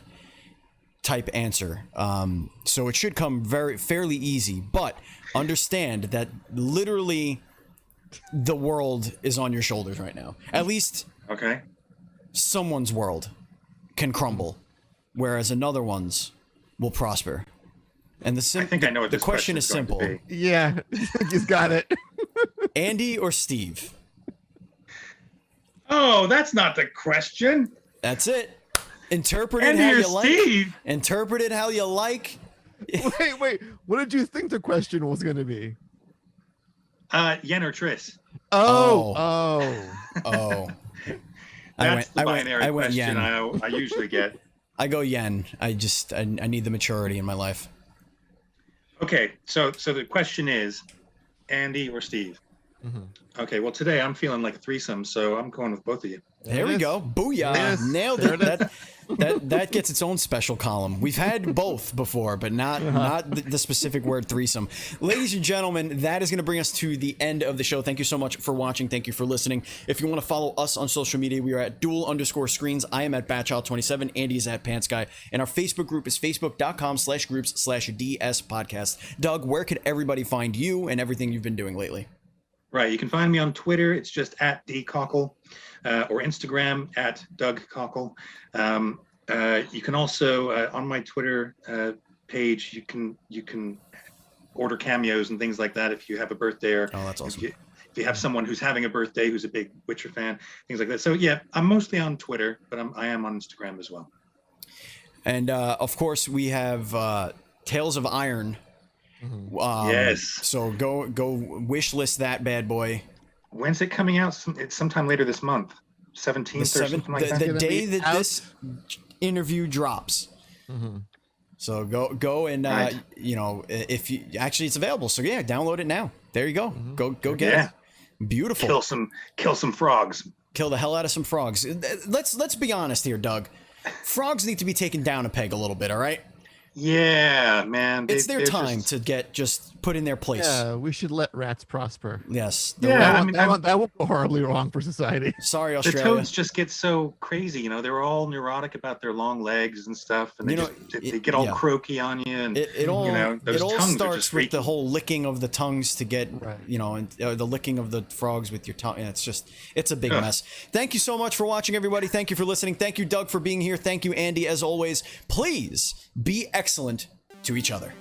type answer. So it should come fairly easy, but understand that literally the world is on your shoulders right now. At least okay. someone's world can crumble, whereas another one's will prosper. And I think I know what the this question is going to simple. be. yeah, he's got it. Andy or Steve? Oh, that's not the question. That's it. Interpret it Andy how or you like. Steve? Interpret it how you like. Wait. What did you think the question was going to be? Yen or Triss? Oh. Oh. That's the binary I went question yen. I usually get. I go yen. I need the maturity in my life. Okay, so the question is, Andy or Steve? Okay, well today I'm feeling like a threesome, so I'm going with both of you. There we go. Booyah. Yes. Nailed There it. it is. That gets its own special column. We've had both before, but not the specific word threesome. Ladies and gentlemen, that is going to bring us to the end of the show. Thank you so much for watching. Thank you for listening. If you want to follow us on social media, we are at Duel_screens. I am at Batchild27. Andy is at PantsGuy. And our Facebook group is facebook.com/groups/DS podcast. Doug, where could everybody find you and everything you've been doing lately? Right, you can find me on Twitter. It's just at dcockle, or Instagram at Doug Cockle. You can also on my Twitter page, you can order cameos and things like that if you have a birthday, or Oh, that's awesome. if you have someone who's having a birthday who's a big Witcher fan, things like that. So yeah, I'm mostly on Twitter, but I am on Instagram as well. And of course, we have Tales of Iron. Yes. So go wish list that bad boy. When's it coming out? It's sometime later this month, 17th or something like that. The gonna day be that out. this interview drops. So go and Right. if you actually it's available. So yeah, download it now. There you go. Go get Yeah. it. Beautiful. Kill some frogs. Kill the hell out of some frogs. Let's be honest here, Doug. Frogs need to be taken down a peg a little bit. All right. Yeah, man. It's their they're time just- to get just put in their place. Yeah, we should let rats prosper. Yes. Yeah, I That, mean, that won't go horribly wrong for society. Sorry, the Australia. toads just get so crazy, they're all neurotic about their long legs and stuff, and they get all yeah. croaky on you, and It all those it all tongues are starts just with the freaky. whole licking of the tongues to get Right. and the licking of the frogs with your tongue. Yeah, it's a big Ugh. mess. Thank you so much for watching, everybody. Thank you for listening. Thank you, Doug, for being here. Thank you, Andy, as always. Please be excellent to each other.